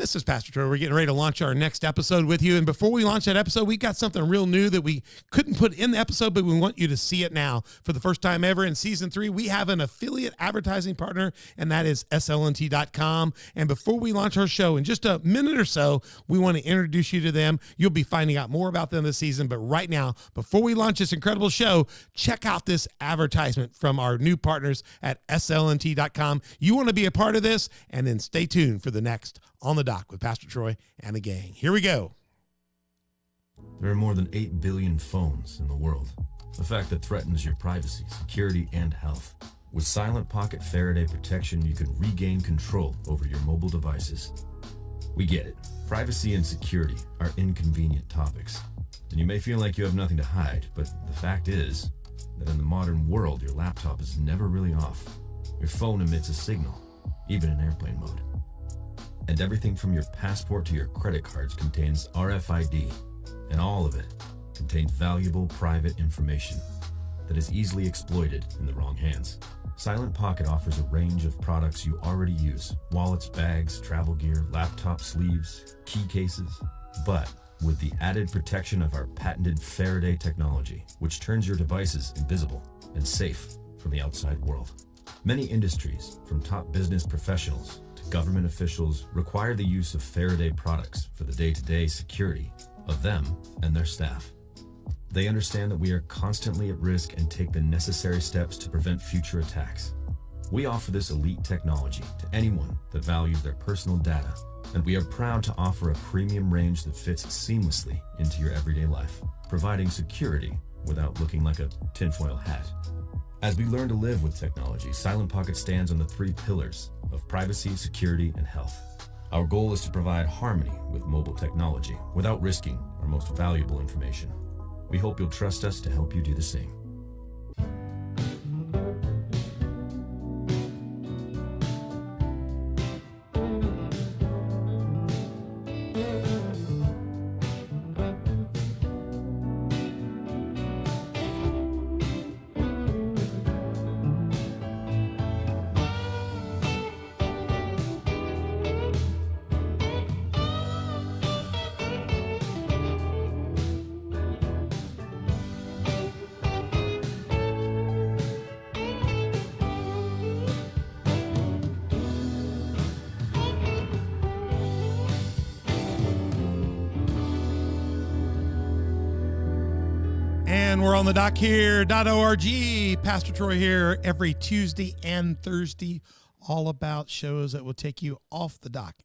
This is Pastor Troy. We're getting ready to launch our next episode with you. And before we launch that episode, we've got something real new that we couldn't put in the episode, but we want you to see it now. For the first time ever in season 3, we have an affiliate advertising partner, and that is slnt.com. And before we launch our show in just a minute or so, we want to introduce you to them. You'll be finding out more about them this season. But right now, before we launch this incredible show, check out this advertisement from our new partners at slnt.com. You want to be a part of this, and then stay tuned for the next On the Dock with Pastor Troy and the gang. Here we go. There are more than 8 billion phones in the world, a fact that threatens your privacy, security, and health. With Silent Pocket Faraday protection, you can regain control over your mobile devices. We get it. Privacy and security are inconvenient topics, and you may feel like you have nothing to hide, but the fact is that in the modern world, your laptop is never really off. Your phone emits a signal, even in airplane mode. And everything from your passport to your credit cards contains RFID, and all of it contains valuable private information that is easily exploited in the wrong hands. Silent Pocket offers a range of products you already use: wallets, bags, travel gear, laptop sleeves, key cases, but with the added protection of our patented Faraday technology, which turns your devices invisible and safe from the outside world. Many industries, from top business professionals to government officials, require the use of Faraday products for the day-to-day security of them and their staff. They understand that we are constantly at risk and take the necessary steps to prevent future attacks. We offer this elite technology to anyone that values their personal data, and we are proud to offer a premium range that fits seamlessly into your everyday life, providing security without looking like a tinfoil hat. As we learn to live with technology, Silent Pocket stands on the 3 pillars of privacy, security, and health. Our goal is to provide harmony with mobile technology without risking our most valuable information. We hope you'll trust us to help you do the same. And we're on the dock here, .org. Pastor Troy here every Tuesday and Thursday, all about shows that will take you off the dock,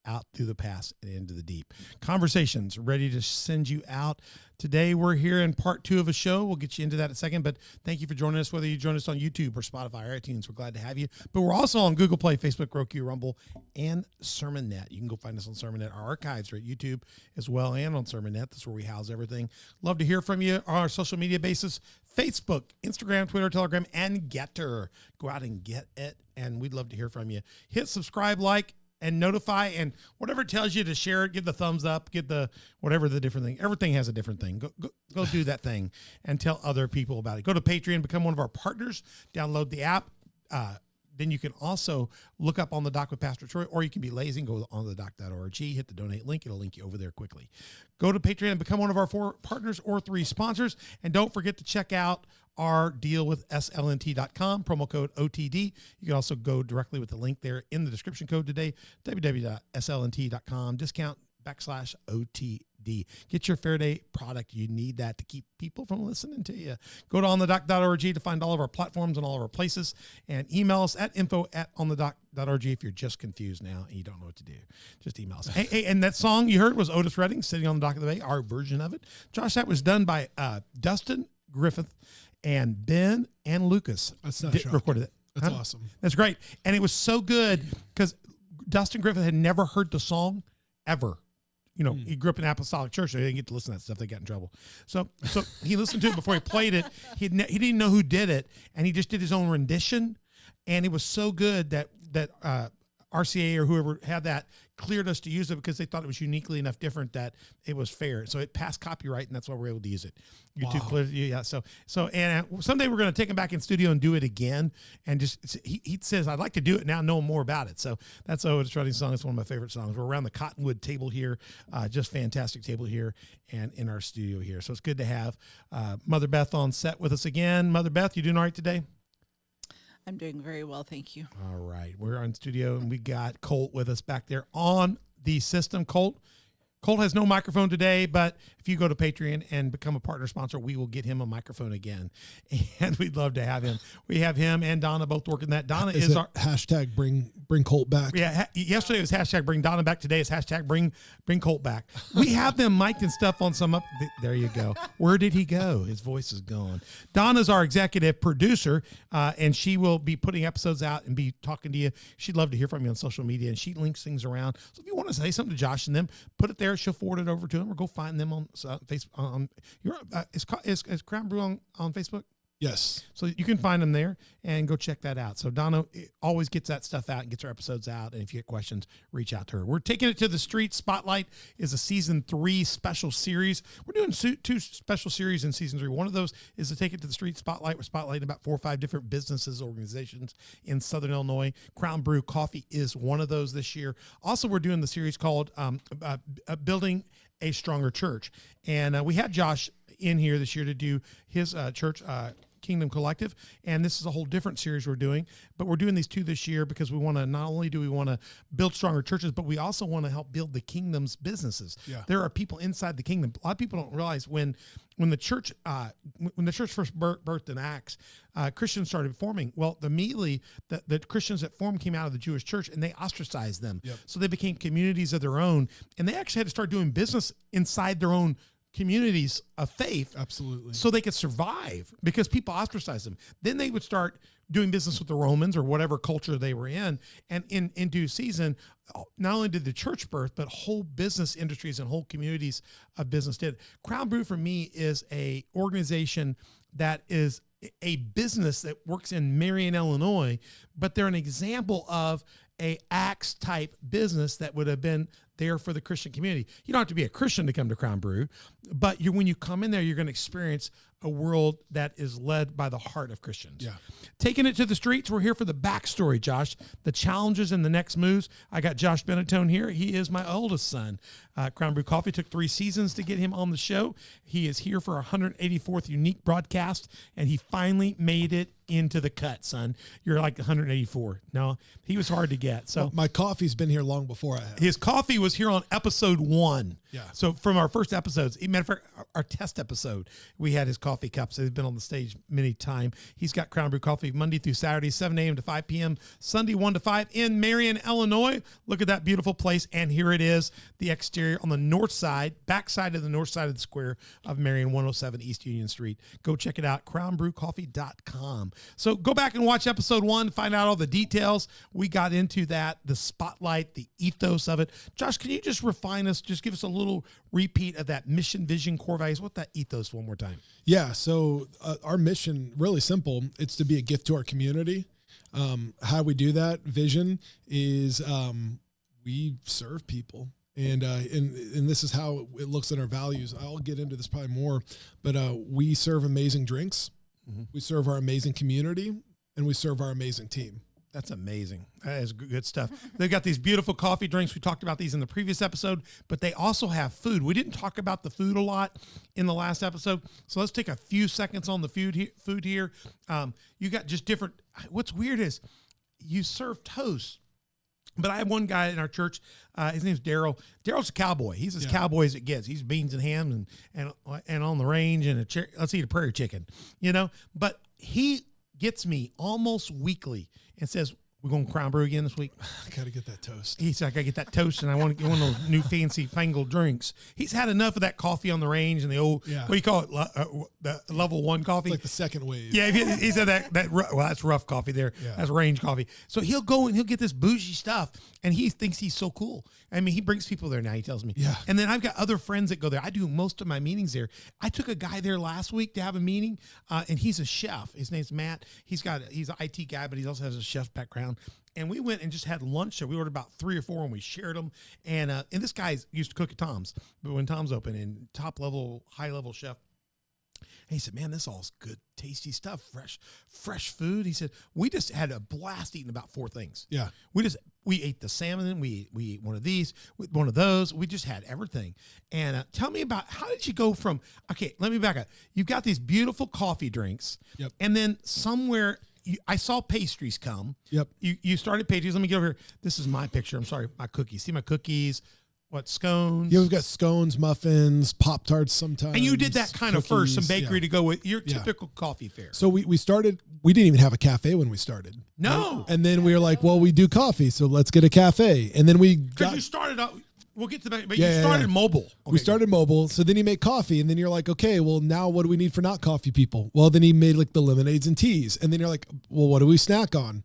out through the past and into the deep. Conversations ready to send you out. Today we're here in part 2 of a show. We'll get you into that in a second, but thank you for joining us, whether you join us on YouTube or Spotify or iTunes. We're glad to have you. But we're also on Google Play, Facebook, Roku, Rumble, and SermonNet. You can go find us on SermonNet. Our archives are at YouTube as well and on SermonNet. That's where we house everything. Love to hear from you on our social media basis: Facebook, Instagram, Twitter, Telegram, and Getter. Go out and get it, and we'd love to hear from you. Hit subscribe, like, and notify, and whatever it tells you to share it, give the thumbs up, get the whatever the different thing. Everything has a different thing. Go do that thing and tell other people about it. Go to Patreon, become one of our partners, download the app. Then you can also look up On the Dock with Pastor Troy, or you can be lazy and go on the dock.org, hit the donate link. It'll link you over there quickly. Go to Patreon and become one of our 4 partners or 3 sponsors. And don't forget to check out our deal with slnt.com, promo code OTD. You can also go directly with the link there in the description code today, www.slnt.com, discount /OTD. Get your Faraday product. You need that to keep people from listening to you. Go to onthedock.org to find all of our platforms and all of our places, and email us at info@onthedock.org if you're just confused now and you don't know what to do. Just email us. Hey, and that song you heard was Otis Redding, Sitting on the Dock of the Bay, our version of it. Josh, that was done by Dustin Griffith and Ben and Lucas. That's not recorded it. That's awesome. That's great. And it was so good because Dustin Griffith had never heard the song ever. You know, he grew up in Apostolic Church, so he didn't get to listen to that stuff. They got in trouble. So he listened to it before he played it. He didn't know who did it, and he just did his own rendition. And it was so good that RCA or whoever had that cleared us to use it because they thought it was uniquely enough different that it was fair. So it passed copyright, and that's why we're able to use it. YouTube cleared, yeah. So and someday we're going to take him back in studio and do it again. And just he says, I'd like to do it now, knowing more about it. So that's Otis Redding's song. It's one of my favorite songs. We're around the Cottonwood table here, just fantastic table here and in our studio here. So it's good to have Mother Beth on set with us again. Mother Beth, you doing all right today? I'm doing very well, thank you. All right. We're on studio, and we got Colt with us back there on the system. Colt has no microphone today, but if you go to Patreon and become a partner sponsor, we will get him a microphone again, and we'd love to have him. We have him and Donna both working that. Donna is our hashtag bring Colt back. Yeah, yesterday it was hashtag bring Donna back. Today it's hashtag bring Colt back. We have them mic'd and stuff on some up. There you go. Where did he go? His voice is gone. Donna's our executive producer, and she will be putting episodes out and be talking to you. She'd love to hear from you on social media, and she links things around. So if you want to say something to Josh and them, put it there. She'll forward it over to them, or go find them on Facebook. Is Crown Brew on Facebook? Yes. So you can find them there and go check that out. So Donna always gets that stuff out and gets her episodes out. And if you get questions, reach out to her. We're taking it to the street. Spotlight is a season 3 special series. We're doing 2 special series in season 3. One of those is to take it to the street. Spotlight. We're spotlighting about 4 or 5 different businesses, organizations in Southern Illinois. Crown Brew Coffee is one of those this year. Also, we're doing the series called Building a Stronger Church. And we had Josh in here this year to do his church, Kingdom Collective, and this is a whole different series we're doing, but we're doing these 2 this year because we want to, not only do we want to build stronger churches, but we also want to help build the kingdom's businesses. Yeah. There are people inside the kingdom. A lot of people don't realize when the church first birthed in Acts, Christians started forming. Well, immediately the Christians that formed came out of the Jewish church, and they ostracized them. Yep. So they became communities of their own, and they actually had to start doing business inside their own communities of faith. Absolutely. So they could survive because people ostracized them. Then they would start doing business with the Romans or whatever culture they were in. And in due season, not only did the church birth, but whole business industries and whole communities of business did. Crown Brew for me is a organization that is a business that works in Marion, Illinois, but they're an example of a Acts type business that would have been there for the Christian community. You don't have to be a Christian to come to Crown Brew, but when you come in there, you're going to experience a world that is led by the heart of Christians. Yeah. Taking it to the streets, we're here for the backstory, Josh, the challenges and the next moves. I got Josh Benitone here. He is my oldest son. Crown Brew Coffee took 3 seasons to get him on the show. He is here for our 184th unique broadcast, and he finally made it into the cut, son. You're like 184. No, he was hard to get. So my coffee's been here long before I have. His coffee was here on episode 1. Yeah. So from our first episodes, matter of fact, our test episode, we had his coffee cups. He's been on the stage many times. He's got Crown Brew Coffee Monday through Saturday, 7 a.m. to 5 p.m., Sunday 1 to 5 in Marion, Illinois. Look at that beautiful place. And here it is, the exterior on the north side, back side of the north side of the square of Marion, 107 East Union Street. Go check it out, crownbrewcoffee.com. So go back and watch episode 1, find out all the details. We got into that, the spotlight, the ethos of it. Josh, can you just refine us, just give us a little repeat of that mission, vision, core values? What that ethos one more time? Yeah, so our mission, really simple. It's to be a gift to our community. How we do that, vision, is we serve people. And this is how it looks at our values. I'll get into this probably more, but we serve amazing drinks. Mm-hmm. We serve our amazing community, and we serve our amazing team. That's amazing. That is good stuff. They've got these beautiful coffee drinks. We talked about these in the previous episode, but they also have food. We didn't talk about the food a lot in the last episode, so let's take a few seconds on the food here. You got just different. What's weird is you serve toast. But I have one guy in our church. His name's Daryl. Daryl's a cowboy. He's as cowboy as it gets. He's beans and ham and on the range and let's eat a prairie chicken, But he gets me almost weekly and says, "We're going to Crown Brew again this week." I got to get that toast. He's like, "I got to get that toast, and I want one of those new fancy fangled drinks." He's had enough of that coffee on the range and the old, what do you call it, the level 1 coffee? It's like the second wave. Yeah, he said that well, that's rough coffee there. Yeah. That's range coffee. So he'll go and he'll get this bougie stuff, and he thinks he's so cool. I mean, he brings people there now, he tells me. Yeah. And then I've got other friends that go there. I do most of my meetings there. I took a guy there last week to have a meeting, and he's a chef. His name's Matt. He's an IT guy, but he also has a chef background. And we went and just had lunch there. We ordered about 3 or 4 and we shared them. And this guy used to cook at Tom's, but when Tom's open, and top level, high level chef. And he said, man, this all's good, tasty stuff, fresh food. He said, we just had a blast eating about 4 things. Yeah. We ate the salmon, we ate one of these, one of those. We just had everything. And tell me about, how did you go from, okay, let me back up. You've got these beautiful coffee drinks. Yep. And then somewhere, I saw pastries come. Yep. You started pastries. Let me get over here. This is my picture. I'm sorry, my cookies. See my cookies? What, scones? Yeah, we've got scones, muffins, Pop-Tarts sometimes. And you did that kind of first, some bakery to go with your typical coffee fare. So we started, we didn't even have a cafe when we started. No. And then we were like, well, we do coffee, so let's get a cafe. And then we Because you started out, we'll get to that, but you started mobile. Okay, we started mobile. So then you make coffee, and then you're like, okay, well, now what do we need for not coffee people? Well, then he made like the lemonades and teas. And then you're like, well, what do we snack on?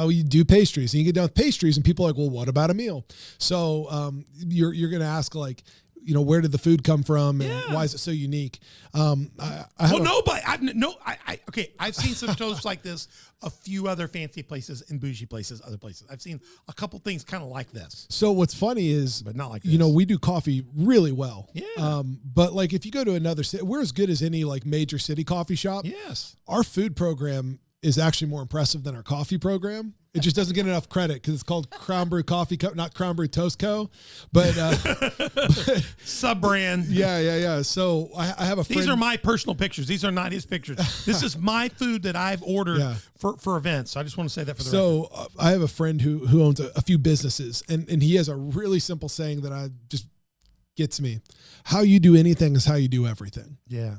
We do pastries, and you get down with pastries, and people are like, well, what about a meal? So you're going to ask, like, you know, where did the food come from, and why is it so unique? I've seen some toasts like this, a few other fancy places and bougie places, other places. I've seen a couple things kind of like this. So what's funny is, but not like this. You know, we do coffee really well. Yeah. But like if you go to another city, we're as good as any like major city coffee shop. Yes. Our food program is actually more impressive than our coffee program. It just doesn't get enough credit because it's called Crown Brew Coffee Co, not Crown Brew Toast Co. But sub-brand. Yeah. So I have a friend. These are my personal pictures. These are not his pictures. This is my food that I've ordered for events. So I just want to say that for the record. I have a friend who owns a few businesses, and he has a really simple saying that I just gets me. How you do anything is how you do everything. Yeah.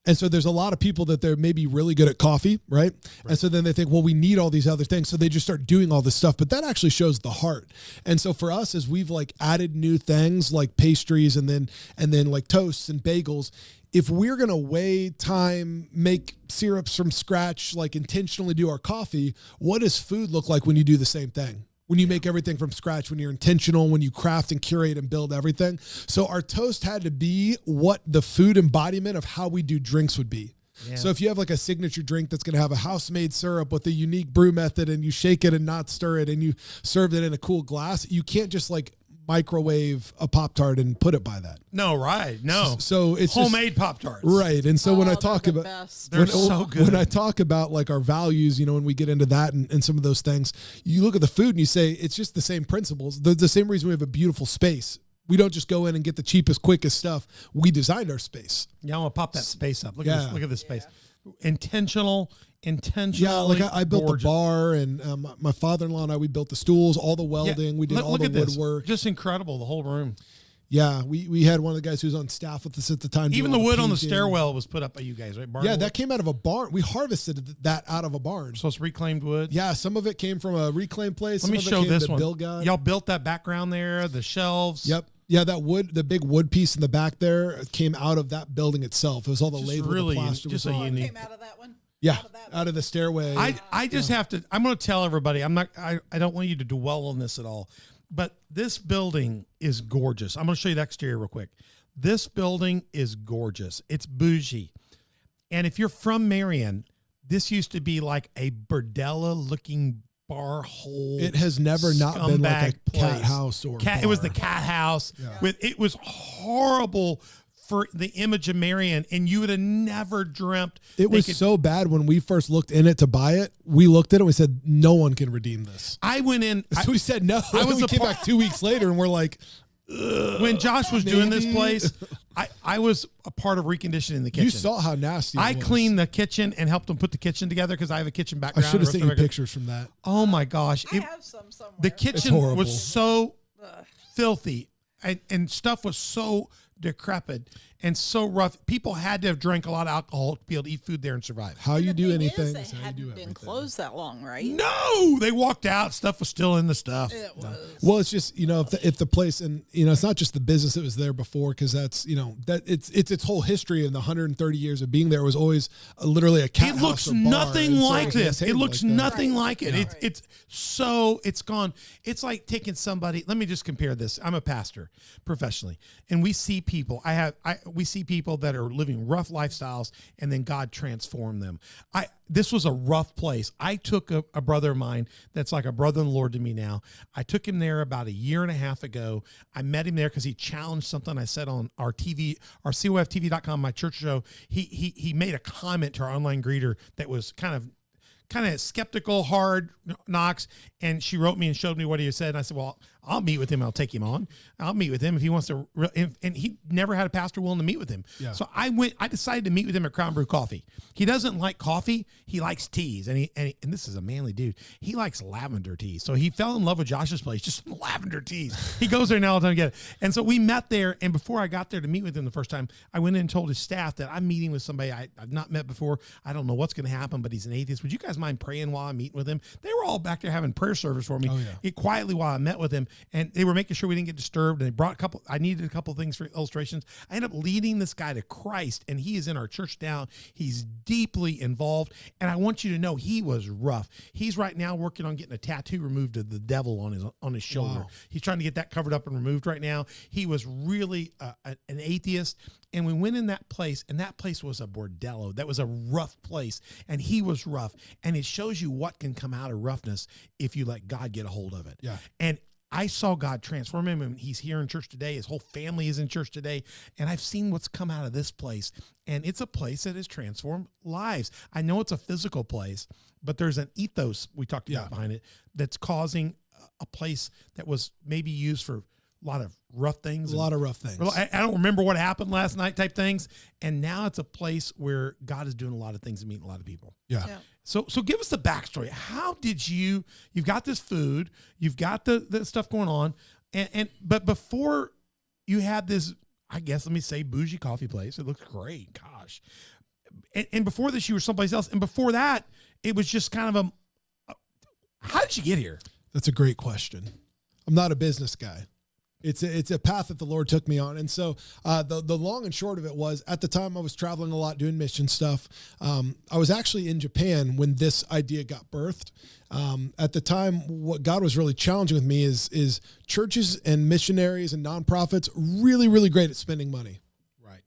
And so there's a lot of people that they're maybe really good at coffee, right? And so then they think, well, we need all these other things. So they just start doing all this stuff, but that actually shows the heart. And so for us, as we've like added new things like pastries and then like toasts and bagels, if we're going to weigh time, make syrups from scratch, like intentionally do our coffee, what does food look like when you do the same thing? When you make everything from scratch, when you're intentional, when you craft and curate and build everything. So our toast had to be what the food embodiment of how we do drinks would be. Yeah. So if you have like a signature drink that's going to have a house-made syrup with a unique brew method, and you shake it and not stir it, and you serve it in a cool glass, you can't just like microwave a Pop-Tart and put it by that. No, right. No. So it's homemade Pop-Tarts. Right. And so when I talk about, they're so good. When I talk about like our values, you know, when we get into that and some of those things, you look at the food and you say, it's just the same principles. The same reason we have a beautiful space. We don't just go in and get the cheapest, quickest stuff. We designed our space. Yeah, I'm going to pop that space up. Look at this. Look at this space. Intentional. Yeah, like I built the bar, and my father-in-law and I, we built the stools, all the welding. We did all the woodwork. Just incredible, the whole room. Yeah, we had one of the guys who was on staff with us at the time. Even the wood on the stairwell was put up by you guys, right? Barn wood? That came out of a barn. We harvested that out of a barn. So it's reclaimed wood? Yeah, some of it came from a reclaimed place. Let me show this one. Bill got. Y'all built that background there, the shelves. Yep. Yeah, that wood, the big wood piece in the back there came out of that building itself. It was all the labor, really, the plaster. Just a unique. Came out of that one? Yeah, out of the stairway. I just have to, I'm going to tell everybody, I don't want you to dwell on this at all, but this building is gorgeous. I'm going to show you the exterior real quick. This building is gorgeous. It's bougie. And if you're from Marion, this used to be like a bordello looking bar hole. It has never not been like a cat house or it was the cat house. Yeah. It was horrible for the image of Marion, and you would have never dreamt. It was so bad when we first looked in it to buy it. We looked at it and we said, no one can redeem this. I went in. So we said no. We came back 2 weeks later and we're like, when Josh was doing this place, I was a part of reconditioning the kitchen. You saw how nasty it was. I cleaned the kitchen and helped them put the kitchen together because I have a kitchen background. I should have seen you pictures from that. Oh my gosh. I have some somewhere. The kitchen was so filthy and stuff was so decrepit and so rough. People had to have drank a lot of alcohol to be able to eat food there and survive. How you do anything? They hadn't been closed that long, right? No, they walked out. Stuff was still in the stuff. It was. Well, it's just, you know, if the place, and you know, it's not just the business that was there before, because that's, you know, that it's its whole history in the 130 years of being there was always literally a cat house. It looks nothing like this. It looks nothing like it. It's so it's gone. It's like taking somebody. Let me just compare this. I'm a pastor professionally, and we see people. we see people that are living rough lifestyles, and then God transformed them. This was a rough place. I took a brother of mine that's like a brother in the Lord to me now. I took him there about 1.5 years ago. I met him there because he challenged something I said on our TV, our COFTV.com, my church show. He made a comment to our online greeter that was kind of skeptical, hard knocks. And she wrote me and showed me what he had said. And I said, well, I'll meet with him. I'll take him on. I'll meet with him if he wants to. And he never had a pastor willing to meet with him. Yeah. So I decided to meet with him at Crown Brew Coffee. He doesn't like coffee. He likes teas. And this is a manly dude. He likes lavender teas. So he fell in love with Josh's place, just some lavender teas. He goes there now all the time to get it. And so we met there. And before I got there to meet with him the first time, I went in and told his staff that I'm meeting with somebody I've not met before. I don't know what's going to happen, but he's an atheist. Would you guys mind praying while I'm meeting with him? They were all back there having prayer service for me quietly while I met with him. And they were making sure we didn't get disturbed. And they brought I needed a couple things for illustrations. I ended up leading this guy to Christ, and he is in our church now. He's deeply involved. And I want you to know he was rough. He's right now working on getting a tattoo removed of the devil on his shoulder. Wow. He's trying to get that covered up and removed right now. He was really an atheist. And we went in that place, and that place was a bordello. That was a rough place, and he was rough. And it shows you what can come out of roughness if you let God get a hold of it. Yeah. And I saw God transform him, and he's here in church today. His whole family is in church today. And I've seen what's come out of this place. And it's a place that has transformed lives. I know it's a physical place, but there's an ethos we talked about behind it that's causing a place that was maybe used for a lot of rough things. I don't remember what happened last night type things. And now it's a place where God is doing a lot of things and meeting a lot of people. Yeah. So give us the backstory. How did you've got this food, you've got the stuff going on. But before you had this, I guess, let me say bougie coffee place. It looks great. Gosh. And before this, you were someplace else. And before that, it was just kind of how did you get here? That's a great question. I'm not a business guy. It's a path that the Lord took me on. And so the long and short of it was, at the time I was traveling a lot doing mission stuff. I was actually in Japan when this idea got birthed. At the time, what God was really challenging with me is churches and missionaries and nonprofits really, really great at spending money. Right.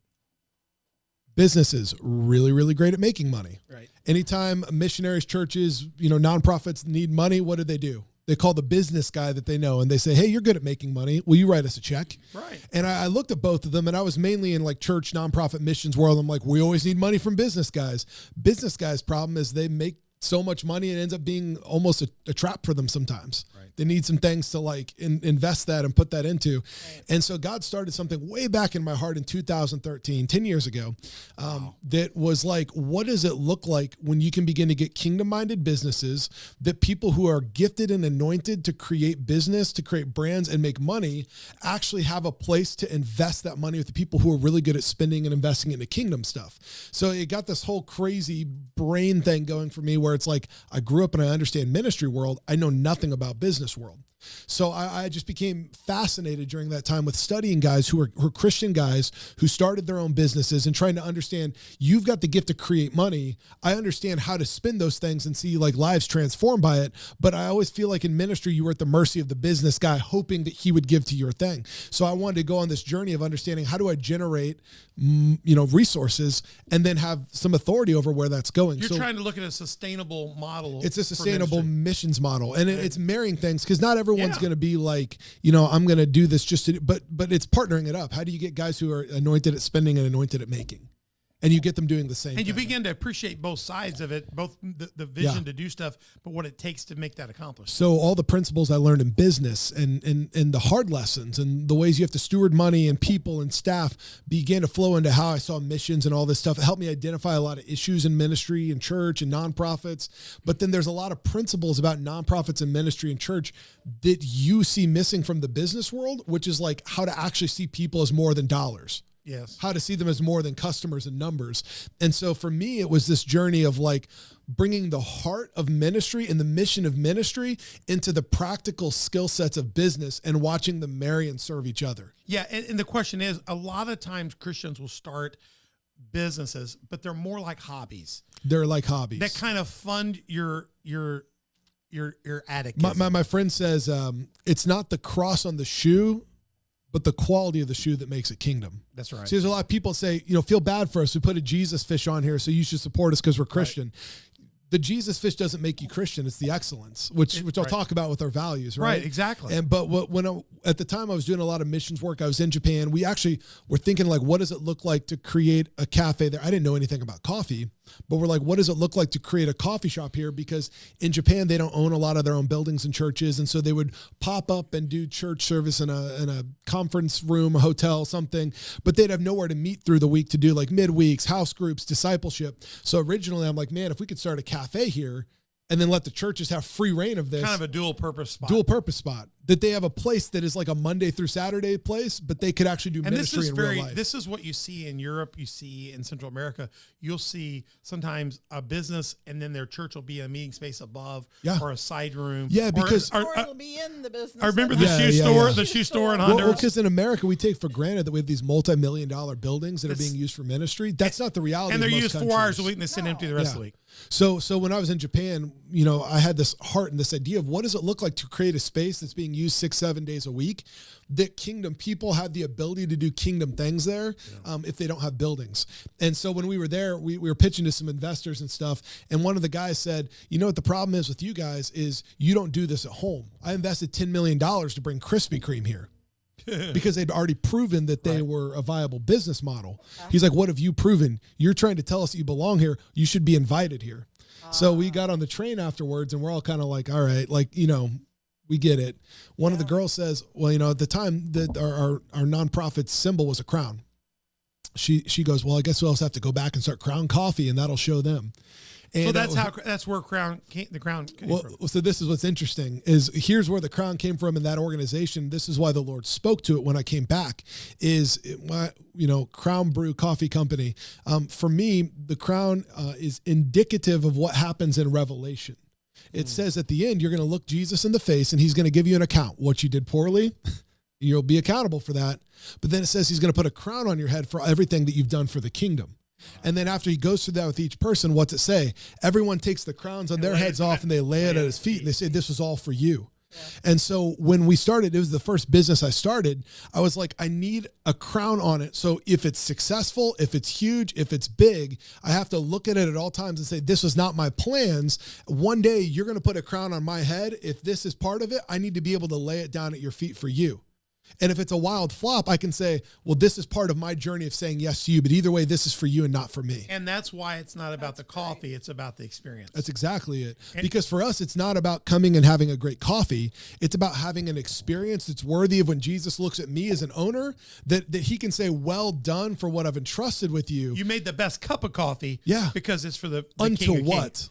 Businesses really, really great at making money. Right. Anytime missionaries, churches, nonprofits need money, what do? They call the business guy that they know, and they say, hey, you're good at making money. Will you write us a check? Right. And I looked at both of them, and I was mainly in like church, nonprofit, missions world. I'm like, we always need money from business guys. Business guys' problem is they make so much money, it ends up being almost a trap for them sometimes. Right. They need some things to like invest that and put that into. Right. And so God started something way back in my heart in 2013, 10 years ago, that was like, what does it look like when you can begin to get kingdom-minded businesses, that people who are gifted and anointed to create business, to create brands and make money, actually have a place to invest that money with the people who are really good at spending and investing into kingdom stuff. So it got this whole crazy brain thing going for me where it's like, I grew up and I understand ministry world. I know nothing about business world. So I just became fascinated during that time with studying guys who are Christian guys who started their own businesses and trying to understand, you've got the gift to create money. I understand how to spend those things and see like lives transformed by it. But I always feel like in ministry, you were at the mercy of the business guy, hoping that he would give to your thing. So I wanted to go on this journey of understanding, how do I generate, resources and then have some authority over where that's going. You're trying to look at a sustainable model. It's a sustainable missions model. And it's marrying things, because not everyone's going to be like, I'm going to do this just to, but it's partnering it up. How do you get guys who are anointed at spending and anointed at making? And you get them doing the same thing. You begin to appreciate both sides of it, both the vision to do stuff, but what it takes to make that accomplished. So all the principles I learned in business and the hard lessons and the ways you have to steward money and people and staff began to flow into how I saw missions and all this stuff. It helped me identify a lot of issues in ministry and church and nonprofits. But then there's a lot of principles about nonprofits and ministry and church that you see missing from the business world, which is like how to actually see people as more than dollars. Yes. How to see them as more than customers and numbers. And so for me, it was this journey of like bringing the heart of ministry and the mission of ministry into the practical skill sets of business and watching them marry and serve each other. Yeah. And the question is, a lot of times Christians will start businesses, but they're more like hobbies. They're like hobbies that kind of fund your attic. My friend says, it's not the cross on the shoe, but the quality of the shoe that makes it kingdom. That's right. See, there's a lot of people say, feel bad for us. We put a Jesus fish on here, so you should support us because we're Christian. Right. The Jesus fish doesn't make you Christian. It's the excellence, which I'll talk about with our values, right? Right, exactly. But at the time I was doing a lot of missions work, I was in Japan. We actually were thinking, like, what does it look like to create a cafe there? I didn't know anything about coffee, but we're like, what does it look like to create a coffee shop here? Because in Japan, they don't own a lot of their own buildings and churches. And so they would pop up and do church service in a conference room, a hotel, something, but they'd have nowhere to meet through the week to do like midweeks, house groups, discipleship. So originally I'm like, man, if we could start a cafe here and then let the churches have free reign of this. Kind of a dual purpose spot. That they have a place that is like a Monday through Saturday place, but they could actually do ministry in real life. This is what you see in Europe, you see in Central America. You'll see sometimes a business and then their church will be a meeting space above or a side room. Yeah, because or it'll be in the business. I remember the shoe store in Honduras. Well, because in America, we take for granted that we have these multi-million-dollar buildings that are being used for ministry. That's not the reality. And they're in most used countries. 4 hours a week and they sit empty the rest of the week. So when I was in Japan, I had this heart and this idea of what does it look like to create a space that's being used 6-7 days a week, that kingdom people have the ability to do kingdom things there if they don't have buildings. And so when we were there, we were pitching to some investors and stuff. And one of the guys said, what the problem is with you guys is you don't do this at home. I invested $10 million to bring Krispy Kreme here. Because they'd already proven that they were a viable business model. He's like, what have you proven? You're trying to tell us that you belong here. You should be invited here. So we got on the train afterwards and we're all kind of like, all right, we get it. One of the girls says, well, at the time that our nonprofit symbol was a crown. She goes, well, I guess we'll also have to go back and start Crown Coffee and that'll show them. And so that's where the crown came from. So this is what's interesting is here's where the crown came from in that organization. This is why the Lord spoke to it when I came back Crown Brew Coffee Company. For me, the crown is indicative of what happens in Revelation. It says at the end, you're going to look Jesus in the face and he's going to give you an account. What you did poorly, you'll be accountable for that. But then it says he's going to put a crown on your head for everything that you've done for the kingdom. And then after he goes through that with each person, what's it say? Everyone takes the crowns on their heads off and they lay it at his feet and they say, this was all for you. Yeah. And so when we started, it was the first business I started. I was like, I need a crown on it. So if it's successful, if it's huge, if it's big, I have to look at it at all times and say, this was not my plans. One day you're going to put a crown on my head. If this is part of it, I need to be able to lay it down at your feet for you. And if it's a wild flop, I can say, well, this is part of my journey of saying yes to you. But either way, this is for you and not for me. And that's why it's not about the coffee. It's about the experience. That's exactly it. Because for us, it's not about coming and having a great coffee. It's about having an experience that's worthy of when Jesus looks at me as an owner, that he can say, well done for what I've entrusted with you. You made the best cup of coffee. Yeah. Because it's for the unto King of what? Kings.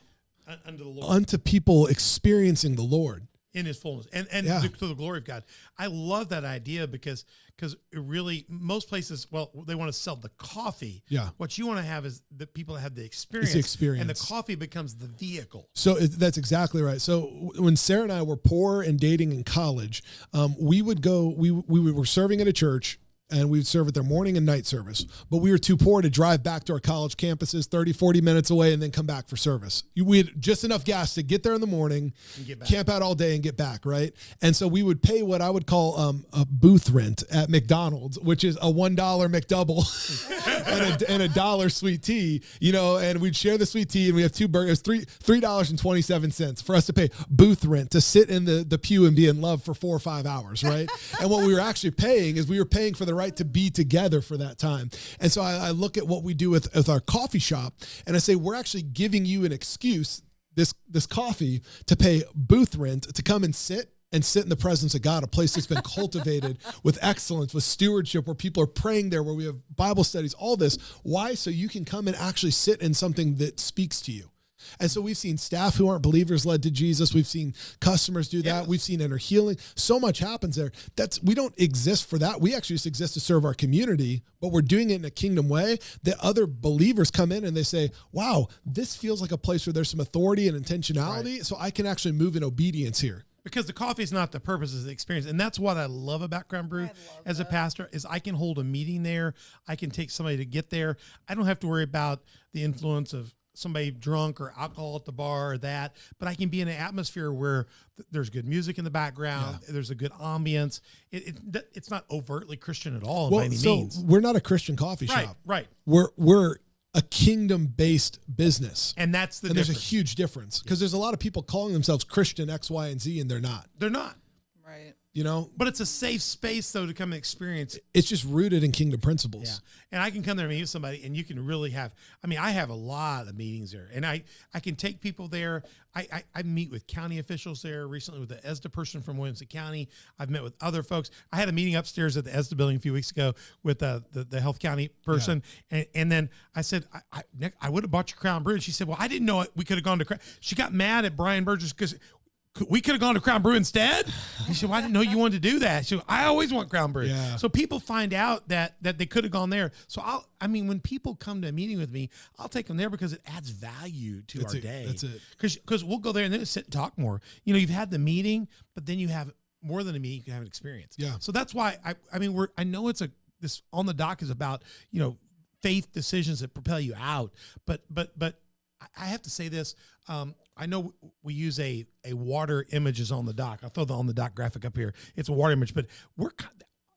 Unto the Lord. Unto people experiencing the Lord. In his fullness and to the glory of God. I love that idea because it really, most places, they want to sell the coffee. Yeah. What you want to have is the people that have the experience. It's the experience. And the coffee becomes the vehicle. So that's exactly right. So when Sarah and I were poor and dating in college, we were serving at a church. And we would serve at their morning and night service. But we were too poor to drive back to our college campuses 30, 40 minutes away and then come back for service. We had just enough gas to get there in the morning, camp out all day and get back, right? And so we would pay what I would call a booth rent at McDonald's, which is a $1 McDouble and a $1 sweet tea, and we'd share the sweet tea and we have two burgers, $3.27 for us to pay booth rent to sit in the pew and be in love for 4 or 5 hours, right? And what we were actually paying is we were paying for the right to be together for that time. And so I look at what we do with our coffee shop and I say, we're actually giving you an excuse, this coffee, to pay booth rent, to come and sit in the presence of God, a place that's been cultivated with excellence, with stewardship, where people are praying there, where we have Bible studies, all this. Why? So you can come and actually sit in something that speaks to you. And so we've seen staff who aren't believers led to Jesus. We've seen customers do that. Yes. We've seen inner healing. So much happens there. We don't exist for that. We actually just exist to serve our community, but we're doing it in a kingdom way that other believers come in and they say, wow, this feels like a place where there's some authority and intentionality. Right. So I can actually move in obedience here. Because the coffee is not the purpose, it's the experience. And that's what I love about Crown Brew as a pastor is I can hold a meeting there. I can take somebody to get there. I don't have to worry about the influence of somebody drunk or alcohol at the bar or that, but I can be in an atmosphere where there's good music in the background. Yeah. There's a good ambience. It's not overtly Christian at all by any means. We're not a Christian coffee shop. Right. We're a kingdom-based business. And that's the difference. There's a huge difference because there's a lot of people calling themselves Christian X, Y, and Z, and they're not. They're not. Right. You know, but it's a safe space though to come and experience. It's just rooted in kingdom principles. Yeah. And I can come there and meet with somebody and you can really have, I have a lot of meetings there and I can take people there. I meet with county officials there recently with the ESDA person from Williamson County. I've met with other folks. I had a meeting upstairs at the ESDA building a few weeks ago with the health county person. Yeah. And then I said, I would have bought your Crown Brew. And she said, well, I didn't know we could have gone to She got mad at Brian Burgess because we could have gone to Crown Brew instead. He said, well, I didn't know you wanted to do that. She said, I always want Crown Brew. Yeah. So people find out that they could have gone there. So when people come to a meeting with me, I'll take them there because it adds value to our day. That's it. Because we'll go there and then sit and talk more. You've had the meeting, but then you have more than a meeting, you can have an experience. Yeah. So that's why I know this on the dock is about, faith decisions that propel you out. But I have to say this, I know we use a water images on the dock. I'll throw the on the dock graphic up here. It's a water image, but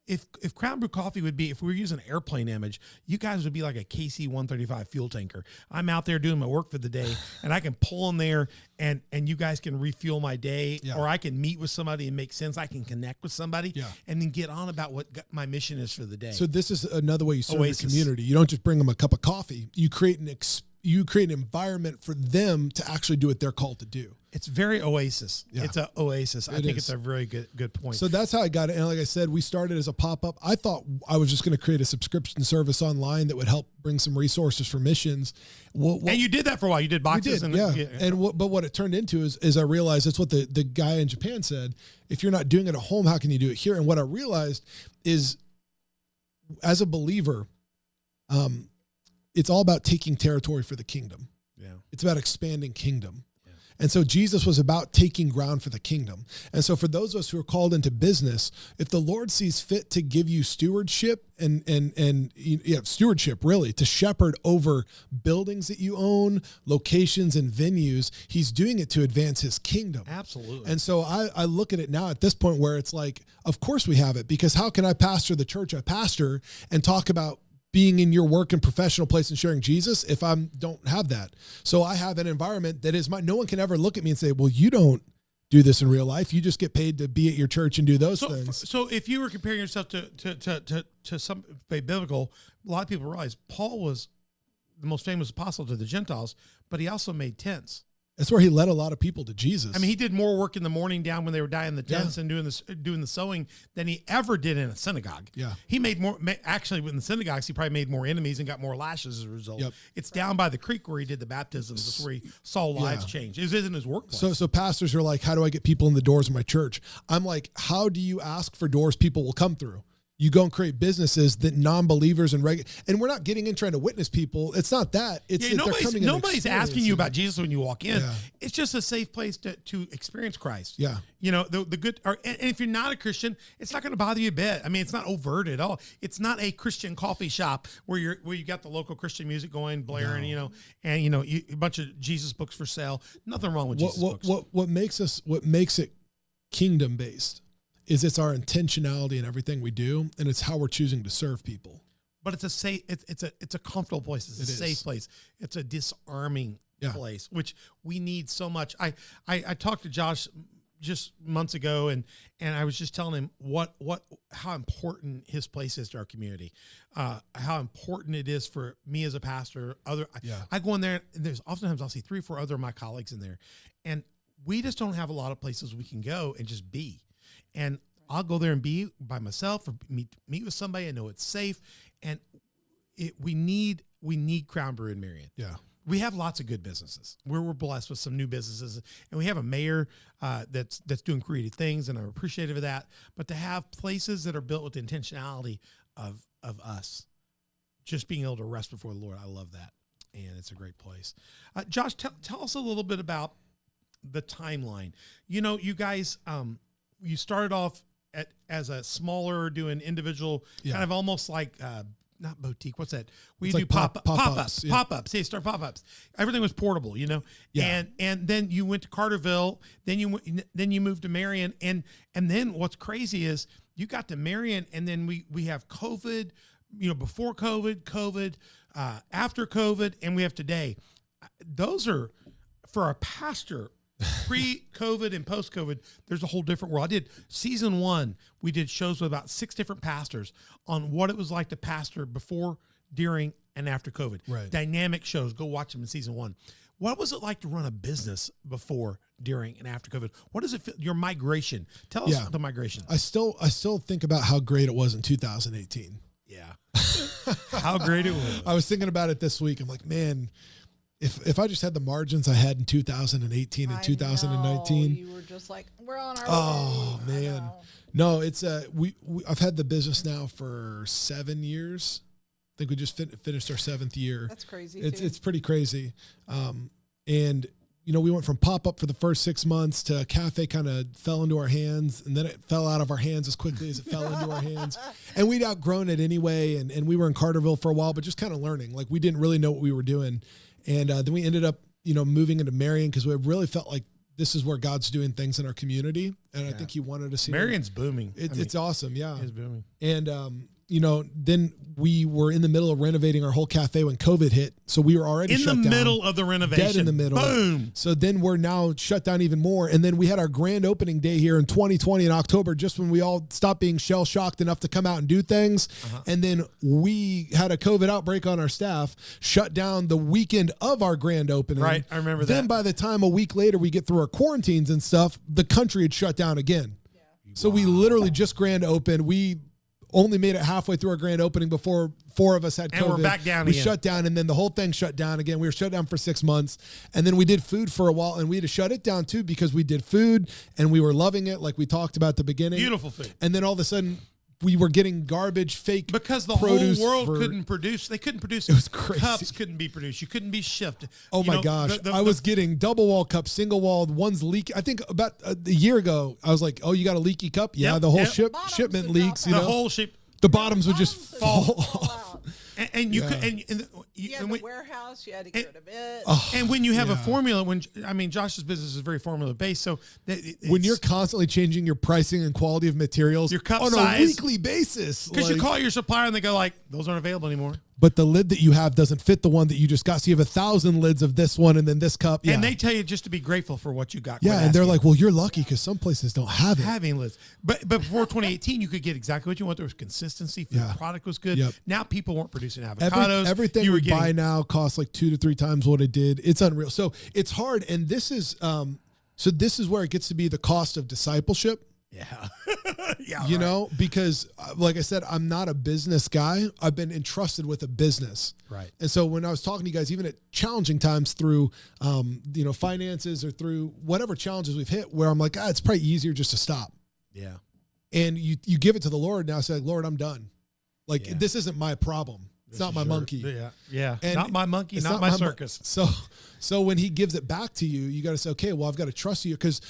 if Crown Brew Coffee would be, if we were using an airplane image, you guys would be like a KC-135 fuel tanker. I'm out there doing my work for the day and I can pull in there and you guys can refuel my day or I can meet with somebody and make sense. I can connect with somebody and then get on about what my mission is for the day. So this is another way you serve the community. You don't just bring them a cup of coffee. You create an environment for them to actually do what they're called to do. It's very Oasis. Yeah. It's an Oasis. I think it's a very good point. So that's how I got it. And like I said, we started as a pop-up. I thought I was just going to create a subscription service online that would help bring some resources for missions. And you did that for a while. You did boxes. But what it turned into is I realized that's what the guy in Japan said. If you're not doing it at home, how can you do it here? And what I realized is as a believer, it's all about taking territory for the kingdom. Yeah. It's about expanding kingdom. Yeah. And so Jesus was about taking ground for the kingdom. And so for those of us who are called into business, if the Lord sees fit to give you stewardship and stewardship really to shepherd over buildings that you own, locations and venues, he's doing it to advance his kingdom. Absolutely. And so I look at it now at this point where it's like, of course we have it, because how can I pastor the church I pastor and talk about being in your work and professional place and sharing Jesus if I don't have that? So I have an environment that is no one can ever look at me and say, well, you don't do this in real life. You just get paid to be at your church and do those things. So if you were comparing yourself to some biblical, a lot of people realize Paul was the most famous apostle to the Gentiles, but he also made tents. That's where he led a lot of people to Jesus. He did more work in the morning down when they were dyeing the tents and doing the sewing than he ever did in a synagogue. Yeah. He made more, actually in the synagogues, he probably made more enemies and got more lashes as a result. Yep. It's down by the creek where he did the baptisms. That's where he saw lives change. It isn't his workplace. So pastors are like, how do I get people in the doors of my church? I'm like, how do you ask for doors people will come through? You go and create businesses that non-believers and we're not getting in trying to witness people. It's not that. It's that nobody's asking you about Jesus when you walk in. Yeah. It's just a safe place to experience Christ. Yeah. The good, and if you're not a Christian, it's not going to bother you a bit. It's not overt at all. It's not a Christian coffee shop where you got the local Christian music going, blaring, and a bunch of Jesus books for sale. Nothing wrong with Jesus books. What makes it kingdom based is it's our intentionality in everything we do, and it's how we're choosing to serve people. But it's a safe, it's a comfortable place. It's a safe place. It's a disarming place, which we need so much. I talked to Josh just months ago, and I was just telling him how important his place is to our community, how important it is for me as a pastor. I go in there, and there's oftentimes I'll see 3 or 4 other of my colleagues in there, and we just don't have a lot of places we can go and just be. And I'll go there and be by myself or meet with somebody. I know it's safe, and we need Crown Brew in Marion. Yeah, we have lots of good businesses. We're blessed with some new businesses, and we have a mayor that's doing creative things, and I'm appreciative of that. But to have places that are built with the intentionality of us just being able to rest before the Lord, I love that, and it's a great place. Josh, tell us a little bit about the timeline. You guys. You started off as a smaller, doing individual, kind of almost like not boutique. What's that? We It's do like pop-ups. pop-ups, yeah. Pop-ups. Hey, start pop-ups. Everything was portable, Yeah. And then you went to Carterville. Then you moved to Marion. And then what's crazy is you got to Marion, and then we have COVID. Before COVID, after COVID, and we have today. Those are for a pastor. Pre-COVID and post-COVID, there's a whole different world. I did season 1. We did shows with about 6 different pastors on what it was like to pastor before, during, and after COVID. Right. Dynamic shows. Go watch them in season 1. What was it like to run a business before, during, and after COVID? What does it feel? Your migration. Tell us the migration. I still think about how great it was in 2018. Yeah. How great it was. I was thinking about it this week. I'm like, man, if I just had the margins I had in 2018 and 2019, you were just like, we're on our oh way. man, no, it's I've had the business now for 7 years. I think we just finished our 7th year. That's crazy. It's pretty crazy. And we went from pop-up for the first 6 months to a cafe kind of fell into our hands, and then it fell out of our hands as quickly as it fell into our hands. And we'd outgrown it anyway, and we were in Carterville for a while, but just kind of learning. Like, we didn't really know what we were doing. And then we ended up, moving into Marion because we really felt like this is where God's doing things in our community. And I think he wanted to see Marion's booming. It's awesome. Yeah. It's booming. And, then we were in the middle of renovating our whole cafe when COVID hit. So we were already in shut the down, middle of the renovation. dead in the middle. Boom. So then we're now shut down even more. And then we had our grand opening day here in 2020 in October, just when we all stopped being shell shocked enough to come out and do things. And then we had a COVID outbreak on our staff, shut down the weekend of our grand opening. Right. I remember that. Then by the time a week later we get through our quarantines and stuff, the country had shut down again. Yeah. So we literally just grand opened. We only made it halfway through our grand opening before 4 of us had COVID. And we're back down we again. shut down, and then the whole thing shut down again. We were shut down for 6 months, and then we did food for a while, and we had to shut it down too because we did food, and we were loving it like we talked about at the beginning. Beautiful food. And then all of a sudden, we were getting garbage, fake because the whole produce world couldn't produce. They couldn't produce. It was crazy. Cups couldn't be produced. You couldn't be shipped. Oh my gosh. I was getting double wall cups, single wall, one's leaky. I think about a year ago, I was like, oh, you got a leaky cup? Yeah, Yep, the whole yep. shipment leaks. The whole shape. The bottoms would just fall off. And you could, you had the warehouse, you had to get rid of it. And when you have a formula, Josh's business is very formula based. So when you're constantly changing your pricing and quality of materials, your cup on size, a weekly basis, because you call your supplier and they go like, those aren't available anymore. But the lid that you have doesn't fit the one that you just got. So you have 1,000 lids of this one and then this cup. Yeah. And they tell you just to be grateful for what you got. Yeah, and they're like, well, you're lucky because some places don't have it. Having lids. But before 2018, you could get exactly what you want. There was consistency. The product was good. Yep. Now people weren't producing avocados. Everything we buy now costs like 2 to 3 times what it did. It's unreal. So it's hard. And this is where it gets to be the cost of discipleship. Yeah. You know, because like I said, I'm not a business guy. I've been entrusted with a business. Right. And so when I was talking to you guys, even at challenging times through, finances or through whatever challenges we've hit, where I'm like, it's probably easier just to stop. Yeah. And you give it to the Lord. Now say, Lord, I'm done. Like, this isn't my problem. It's not my monkey. Yeah. Yeah. And not my monkey, not my circus. So when he gives it back to you, you got to say, okay, well, I've got to trust you, because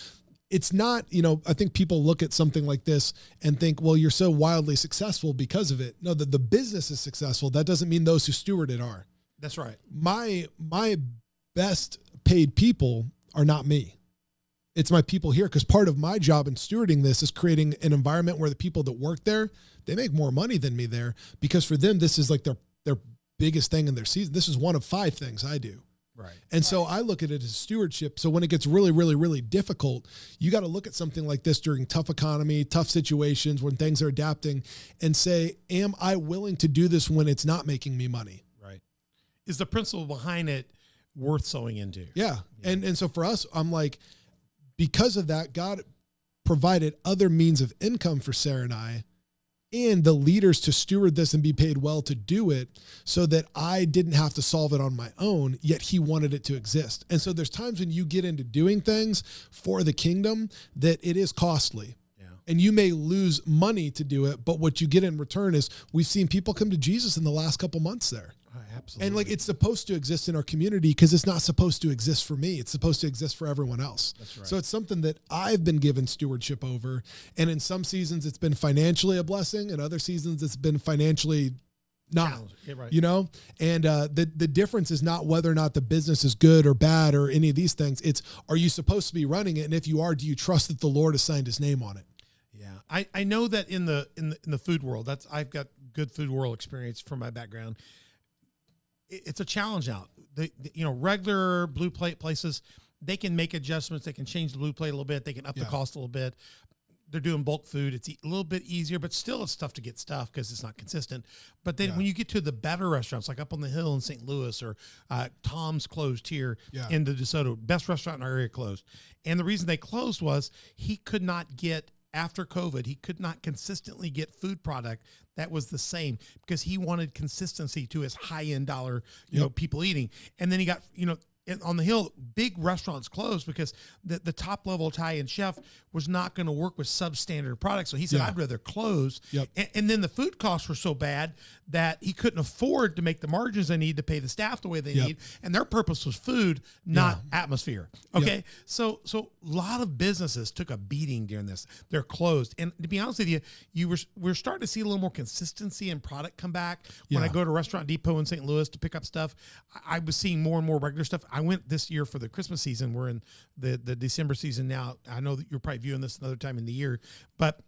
it's not, I think people look at something like this and think, well, you're so wildly successful because of it. No, the business is successful. That doesn't mean those who steward it are. That's right. My best paid people are not me. It's my people here, because part of my job in stewarding this is creating an environment where the people that work there, they make more money than me there, because for them, this is like their biggest thing in their season. This is one of 5 things I do. Right. And so I look at it as stewardship. So when it gets really, really, really difficult, you got to look at something like this during tough economy, tough situations, when things are adapting, and say, am I willing to do this when it's not making me money? Right. Is the principle behind it worth sowing into? Yeah. And so for us, I'm like, because of that, God provided other means of income for Sarah and I, and the leaders to steward this and be paid well to do it, so that I didn't have to solve it on my own, yet he wanted it to exist. And so there's times when you get into doing things for the kingdom that it is costly. Yeah. And you may lose money to do it, but what you get in return is, we've seen people come to Jesus in the last couple months there. Absolutely. And like, it's supposed to exist in our community, because it's not supposed to exist for me. It's supposed to exist for everyone else. That's right. So it's something that I've been given stewardship over. And in some seasons it's been financially a blessing. In other seasons it's been financially not, Yeah, right. you know, and the difference is not whether or not the business is good or bad or any of these things. It's, are you supposed to be running it? And if you are, do you trust that the Lord has signed his name on it? Yeah. I know that in the food world, I've got good food world experience from my background. It's a challenge now. Regular blue plate places, they can make adjustments. They can change the blue plate a little bit. They can up the cost a little bit. They're doing bulk food. It's a little bit easier, but still it's tough to get stuff because it's not consistent. But then when you get to the better restaurants, like up on the hill in St. Louis, or Tom's closed here in the DeSoto, best restaurant in our area closed. And the reason they closed was he could not get, after COVID, he could not consistently get food product that was the same because he wanted consistency to his high-end dollar, people eating. And then he got, on the hill, big restaurants closed because the top level Italian chef was not going to work with substandard products. So he said, I'd rather close. Yep. And then the food costs were so bad that he couldn't afford to make the margins they need to pay the staff the way they need. And their purpose was food, not atmosphere. Okay. Yep. So a lot of businesses took a beating during this. They're closed. And to be honest with you, we're starting to see a little more consistency in product come back. When I go to Restaurant Depot in St. Louis to pick up stuff, I was seeing more and more regular stuff. I went this year for the Christmas season. We're in the December season now. I know that you're probably viewing this another time in the year, but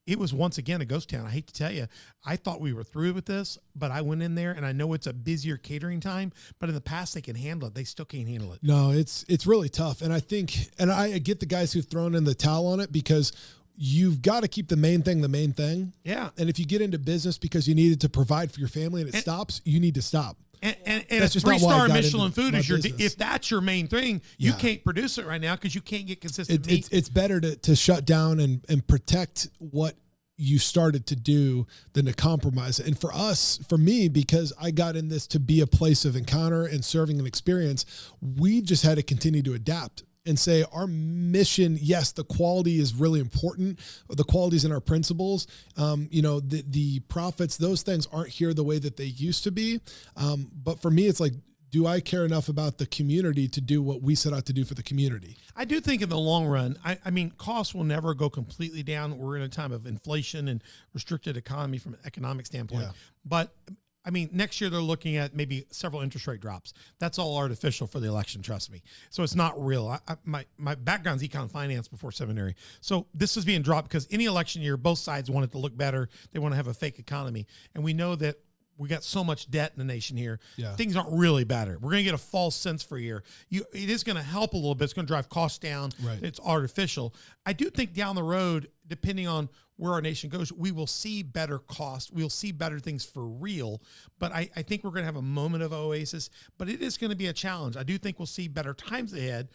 it was once again a ghost town. I hate to tell you, I thought we were through with this, but I went in there and I know it's a busier catering time, but in the past they can handle it. They still can't handle it. No, it's really tough. And I think, and I get the guys who've thrown in the towel on it because you've got to keep the main thing. Yeah. And if you get into business because you needed to provide for your family and it stops, you need to stop. And that's a just not why I 3-star got Michelin into food my is business. if that's your main thing, you can't produce it right now because you can't get consistent meat. It's better to shut down and protect what you started to do than to compromise. And for me, because I got in this to be a place of encounter and serving an experience, we just had to continue to adapt and say our mission, yes, the quality is really important. The quality is in our principles. The profits, those things aren't here the way that they used to be. But for me, it's like, do I care enough about the community to do what we set out to do for the community? I do think in the long run, I mean, costs will never go completely down. We're in a time of inflation and restricted economy from an economic standpoint. Yeah. But I mean, next year they're looking at maybe several interest rate drops. That's all artificial for the election, trust me. So it's not real. My background's econ finance before seminary. So this is being dropped because any election year, both sides want it to look better. They want to have a fake economy. And we know that we got so much debt in the nation here. Yeah. Things aren't really better. We're going to get a false sense for a year. It is going to help a little bit. It's going to drive costs down. Right. It's artificial. I do think down the road, depending on where our nation goes, we will see better costs. We'll see better things for real. But I think we're going to have a moment of oasis, but it is going to be a challenge. I do think we'll see better times ahead,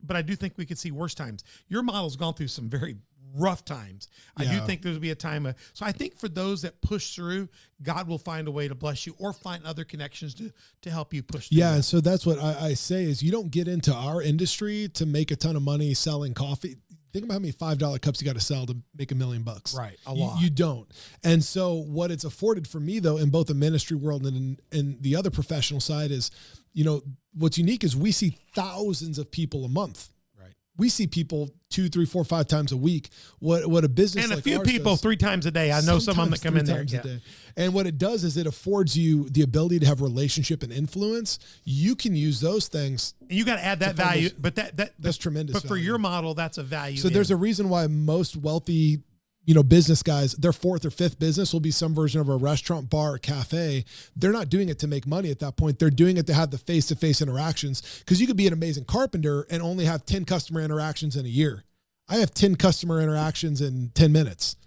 but I do think we could see worse times. Your model's gone through some very rough times. I do think there'll be a time. So I think for those that push through, God will find a way to bless you or find other connections to help you push through. Yeah. So that's what I say is you don't get into our industry to make a ton of money selling coffee. Think about how many $5 cups you got to sell to make $1 million. Right. A lot. You don't. And so what it's afforded for me though, in both the ministry world and in the other professional side is, what's unique is we see thousands of people a month. Right. We see people 2, 3, 4, 5 times a week. What a business and a like few ours people does, 3 times a day. I know some of them that come in there. Yeah. And what it does is it affords you the ability to have relationship and influence. You can use those things. And you got to add that value, but that's tremendous. But for your model, that's a value. So there's a reason why most wealthy, business guys, their 4th or 5th business will be some version of a restaurant, bar, or cafe. They're not doing it to make money at that point. They're doing it to have the face-to-face interactions, because you could be an amazing carpenter and only have 10 customer interactions in a year. I have 10 customer interactions in 10 minutes.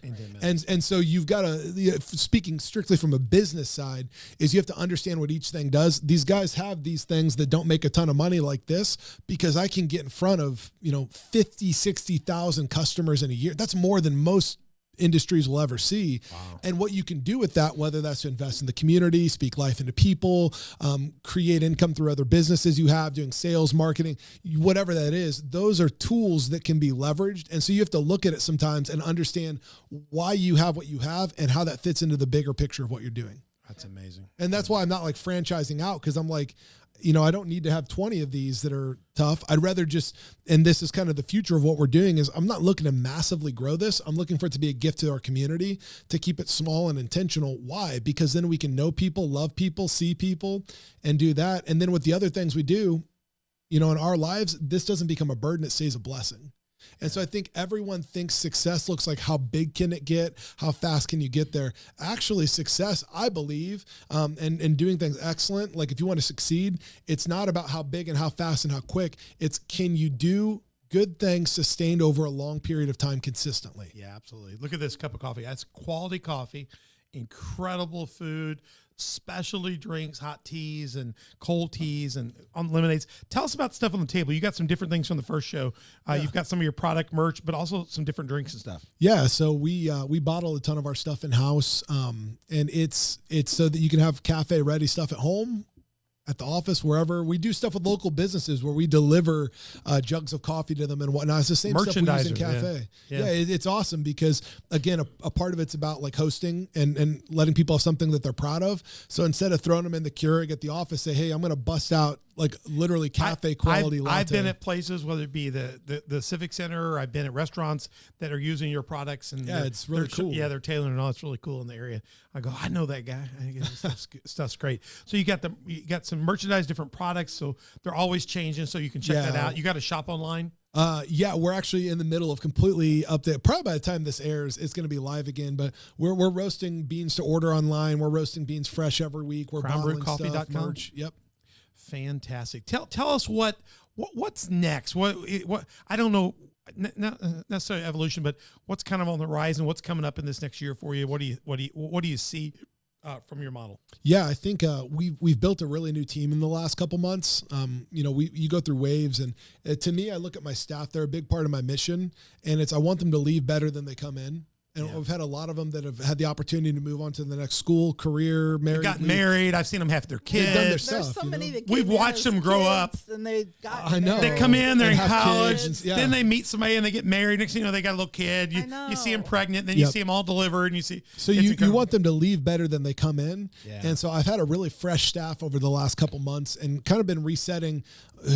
And so you've got to, speaking strictly from a business side, is you have to understand what each thing does. These guys have these things that don't make a ton of money like this, because I can get in front of, 50, 60,000 customers in a year. That's more than most industries will ever see. Wow. And what you can do with that, whether that's to invest in the community, speak life into people, create income through other businesses you have, doing sales, marketing, whatever that is, those are tools that can be leveraged. And so you have to look at it sometimes and understand why you have what you have and how that fits into the bigger picture of what you're doing. That's amazing. And that's why I'm not like franchising out, because I'm like, I don't need to have 20 of these that are tough. I'd rather just, and this is kind of the future of what we're doing, is I'm not looking to massively grow this. I'm looking for it to be a gift to our community, to keep it small and intentional. Why? Because then we can know people, love people, see people, and do that. And then with the other things we do, in our lives, this doesn't become a burden. It stays a blessing. And so I think everyone thinks success looks like how big can it get? How fast can you get there? Actually, success, I believe, and doing things excellent, like if you want to succeed, it's not about how big and how fast and how quick. It's can you do good things sustained over a long period of time consistently? Yeah, absolutely. Look at this cup of coffee. That's quality coffee, incredible food, specialty drinks, hot teas and cold teas and lemonades. Tell us about the stuff on the table. You got some different things from the first show. You've got some of your product merch, but also some different drinks and stuff. Yeah. So we bottle a ton of our stuff in house. And it's so that you can have cafe ready stuff at home, at the office, wherever. We do stuff with local businesses where we deliver jugs of coffee to them and whatnot. It's the same stuff we use in cafe. Yeah. It's awesome because, again, a part of it's about like hosting and letting people have something that they're proud of. So instead of throwing them in the Keurig at the office, say, hey, I'm going to bust out like literally cafe quality latte. I've been at places, whether it be the Civic Center, or I've been at restaurants that are using your products, and it's really cool. Yeah, they're tailoring it all. It's really cool in the area. I go, I know that guy. I think stuff's great. So you got some merchandise, different products, so they're always changing. So you can check that out. You got to shop online. We're actually in the middle of completely update. Probably by the time this airs, it's going to be live again, but we're roasting beans to order online. We're roasting beans fresh every week. We're bottling stuff, merch. Yep. Fantastic. Tell us what's next. What I don't know, not necessarily evolution, but what's kind of on the horizon. What's coming up in this next year for you? What do you see from your model? Yeah, I think we've built a really new team in the last couple months. You go through waves, and to me, I look at my staff. They're a big part of my mission, and I want them to leave better than they come in. And we've had a lot of them that have had the opportunity to move on to the next school, career, married. I've seen them have their kids. They've done their There's stuff. so many that We've watched them grow up. And they got I know. They come in, they're in college, then they meet somebody and they get married. Next thing you know, they got a little kid. You see them pregnant, then you see them all delivered, and you see. So you want them to leave better than they come in. Yeah. And so I've had a really fresh staff over the last couple months and kind of been resetting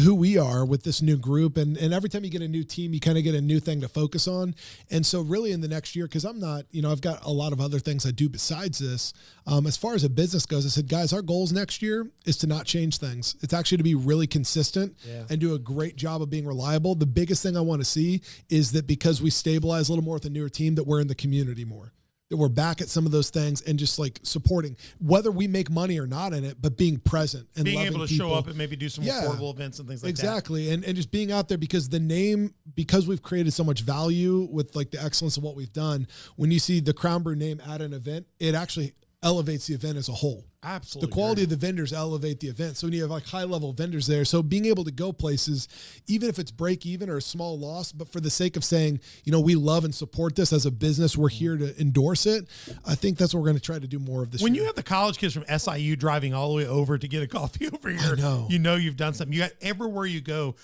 who we are with this new group. And every time you get a new team, you kind of get a new thing to focus on. And so really in the next year, because I'm not, I've got a lot of other things I do besides this. As far as a business goes, I said, guys, our goals next year is to not change things. It's actually to be really consistent and do a great job of being reliable. The biggest thing I want to see is that because we stabilize a little more with a newer team, that we're in the community more. That we're back at some of those things and just like supporting, whether we make money or not in it, but being present and being loving able to people. show up and maybe do some affordable events and things like that. Exactly. And just being out there because the name, because we've created so much value with like the excellence of what we've done. When you see the Crown Brew name at an event, it actually elevates the event as a whole. Absolutely. The quality of the vendors elevate the event. So when you have like high level vendors there, so being able to go places, even if it's break even or a small loss, but for the sake of saying, we love and support this as a business, we're here to endorse it. I think that's what we're going to try to do more of this When year. you have the college kids from SIU driving all the way over to get a coffee over here, I know. You've done something. You got everywhere you go,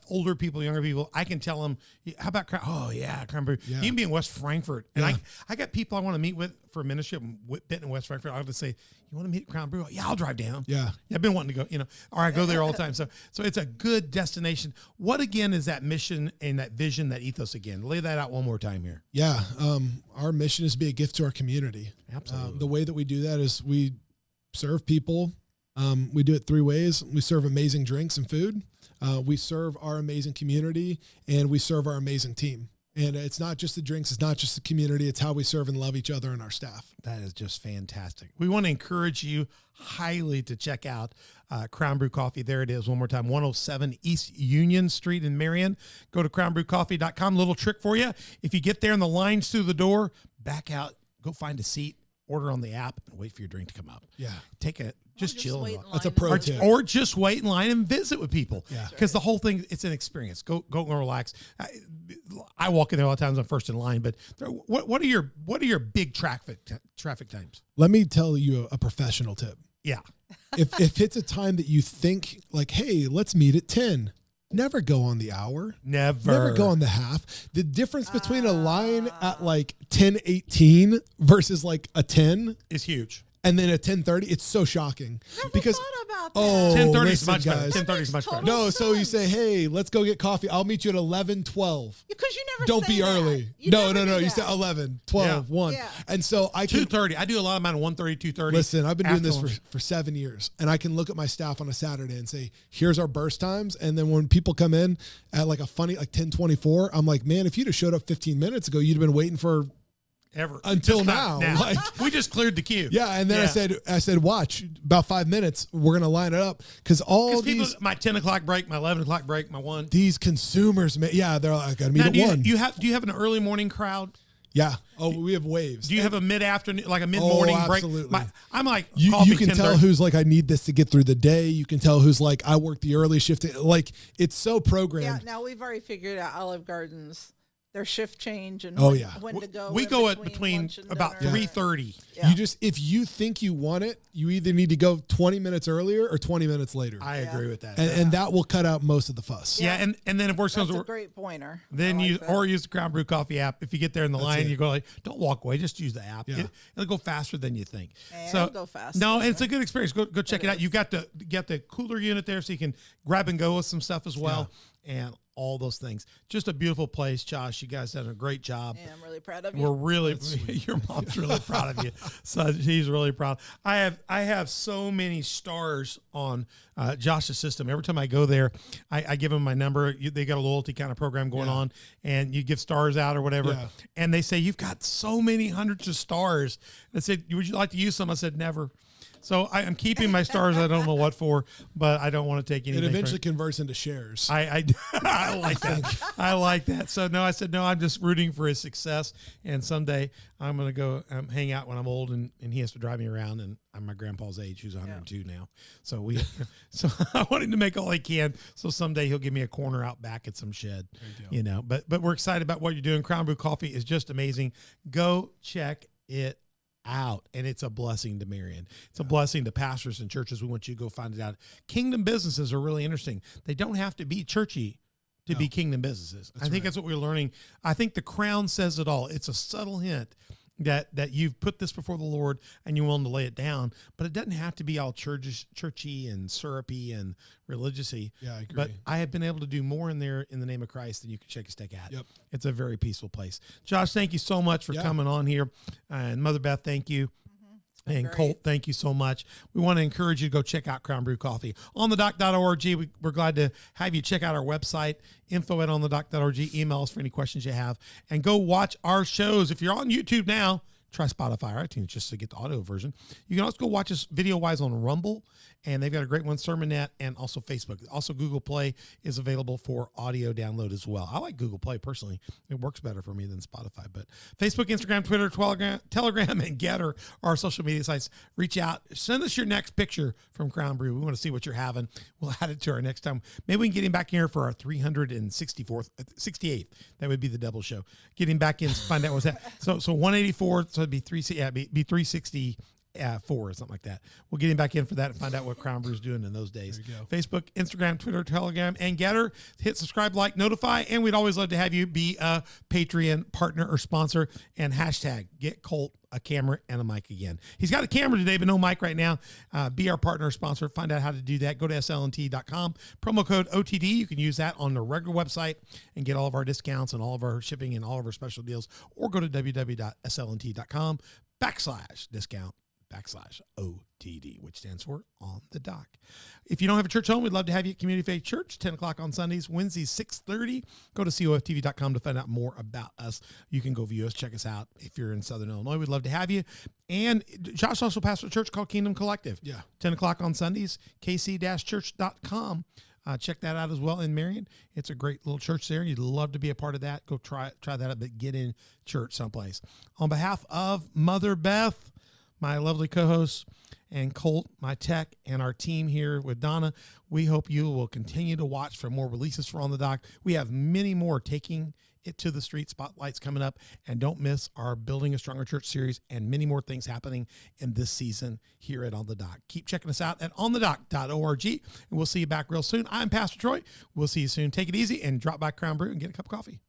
older people, younger people. I can tell them, how about Crown? Oh yeah, Crown Brew. Yeah. You can be in West Frankfurt, and I got people I want to meet with for a ministry bit in West Frankfurt. I'll just say, you want to meet at Crown Brew? Yeah, I'll drive down. Yeah. I've been wanting to go, or I go there all the time. So it's a good destination. What again is that mission and that vision, that ethos again? Lay that out one more time here. Yeah. Our mission is to be a gift to our community. Absolutely. The way that we do that is we serve people. We do it three ways. We serve amazing drinks and food. We serve our amazing community, and we serve our amazing team. And it's not just the drinks. It's not just the community. It's how we serve and love each other and our staff. That is just fantastic. We want to encourage you highly to check out Crown Brew Coffee. There it is one more time, 107 East Union Street in Marion. Go to crownbrewcoffee.com. Little trick for you. If you get there and the line's through the door, back out, go find a seat, order on the app, and wait for your drink to come up. Yeah. Just chill. That's a pro tip. Or just wait in line and visit with people. Yeah. Because the whole thing, it's an experience. Go and relax. I walk in there all the times. I'm first in line. But what are your big traffic times? Let me tell you a professional tip. Yeah. If it's a time that you think like, hey, let's meet at 10, never go on the hour. Never go on the half. The difference between a line at like 10:18 versus like a 10 is huge. And then at 10:30, it's so shocking Never because thought about that. 10:30 is listen, much better. guys. 10:30 is much better. Total No, so you sense. say, hey, let's go get coffee. I'll meet you at 11:12. Because you never Don't say be that. early. You No. never do You say that. 11, 12, 1. Yeah. And so I can 2:30. I do a lot of mine at 1:30, 2:30. listen. I've been doing this After lunch. for 7 years, and I can look at my staff on a Saturday and say, here's our burst times. And then when people come in at like 10:24, I'm like, man, if you'd have showed up 15 minutes ago, you'd have been waiting for ever until Just now. not Like, we just cleared the queue. yeah. And then I said, watch about 5 minutes. We're going to line it up because all People, these, my 10 o'clock break, my 11 o'clock break, my 1. these consumers, man, yeah, they're like, I got to meet Now, at do 1. you have an early morning crowd? Yeah. Oh, we have waves. Do you have a mid-afternoon, like a mid-morning break? absolutely. I'm like, You coffee can tell 10:30. who's like, I need this to get through the day. You can tell who's like, I work the early shift. Like, it's so Yeah, programmed. now we've already figured out Olive Garden's their shift change and Oh, when, yeah. when to go. We in go at between lunch and about dinner. 3:30. Yeah. You just, if you think you want it, you either need to go 20 minutes earlier or 20 minutes later. I agree with that. and that will cut out most of the fuss. yeah, and then if worse comes That's to a great pointer. then I like use that. or use the Crown Brew Coffee app. If you get there in the line, it. you go like, don't walk away, just use the app. Yeah. It'll go faster than you think. It'll go faster. No, and it's a good experience. Go check it out. You got the cooler unit there, so you can grab and go with some stuff as well, and all those things. Just a beautiful place, Josh. You guys done a great job. Yeah, I'm really proud of you. We're really your mom's really proud of you. So she's really proud. I have so many stars on Josh's system. Every time I go there, I give them my number. They got a loyalty kind of program going on, and you give stars out or whatever. Yeah. And they say, you've got so many hundreds of stars. And I said, would you like to use some? I said, never. So I'm keeping my stars. I don't know what for, but I don't want to take anything. It eventually converts into shares. I like that. I like that. So no, I said, no, I'm just rooting for his success. And someday I'm going to go hang out when I'm old and he has to drive me around. And I'm my grandpa's age, who's 102 now. So so I want him to make all he can. So someday he'll give me a corner out back at some shed, but we're excited about what you're doing. Crown Brew Coffee is just amazing. Go check it out, and it's a blessing to Marion. It's a blessing to pastors and churches. We want you to go find it out. Kingdom businesses are really interesting. They don't have to be churchy to be kingdom businesses. I think that's what we're learning. I think the Crown says it all. It's a subtle hint that you've put this before the Lord and you're willing to lay it down, but it doesn't have to be all churchy and syrupy and religious-y. Yeah, I agree. But I have been able to do more in there in the name of Christ than you can shake a stick at. Yep. It's a very peaceful place. Josh, thank you so much for coming on here. And Mother Beth, thank you. And Great. Colt, thank you so much. We want to encourage you to go check out Crown Brew Coffee. OnTheDock.org, we're glad to have you check out our website, info@OnTheDock.org. Email us for any questions you have. And go watch our shows. If you're on YouTube now, try Spotify or iTunes just to get the audio version. You can also go watch us video-wise on Rumble, and they've got a great one, Sermonette, and also Facebook. Also, Google Play is available for audio download as well. I like Google Play personally. It works better for me than Spotify. But Facebook, Instagram, Twitter, Telegram, and Getter are our social media sites. Reach out. Send us your next picture from Crown Brew. We want to see what you're having. We'll add it to our next time. Maybe we can get him back here for our 68th. That would be the double show. Get him back in, find out what's that. So 184, so it'd be 360. 4 or something like that. We'll get him back in for that and find out what Crown Brew's doing in those days. There you go. Facebook, Instagram, Twitter, Telegram, and Getter. Hit subscribe, like, notify, and we'd always love to have you be a Patreon partner or sponsor. And hashtag get Colt a camera and a mic again. He's got a camera today, but no mic right now. Be our partner or sponsor. Find out how to do that. Go to slnt.com. Promo code OTD. You can use that on the regular website and get all of our discounts and all of our shipping and all of our special deals. Or go to www.slnt.com/discount /OTD, which stands for On the Dock. If you don't have a church home, we'd love to have you at Community Faith Church, 10 o'clock on Sundays, Wednesdays, 6:30. Go to coftv.com to find out more about us. You can go view us, check us out. If you're in Southern Illinois, we'd love to have you. And Josh also pastors a church called Kingdom Collective. Yeah. 10 o'clock on Sundays, kc-church.com. Check that out as well in Marion. It's a great little church there. You'd love to be a part of that. Go try that out, but get in church someplace. On behalf of Mother Beth, my lovely co-host, and Colt, my tech, and our team here with Donna, we hope you will continue to watch for more releases for On the Dock. We have many more taking it to the street spotlights coming up, and don't miss our Building a Stronger Church series and many more things happening in this season here at On the Dock. Keep checking us out at onthedock.org, and we'll see you back real soon. I'm Pastor Troy. We'll see you soon. Take it easy and drop by Crown Brew and get a cup of coffee.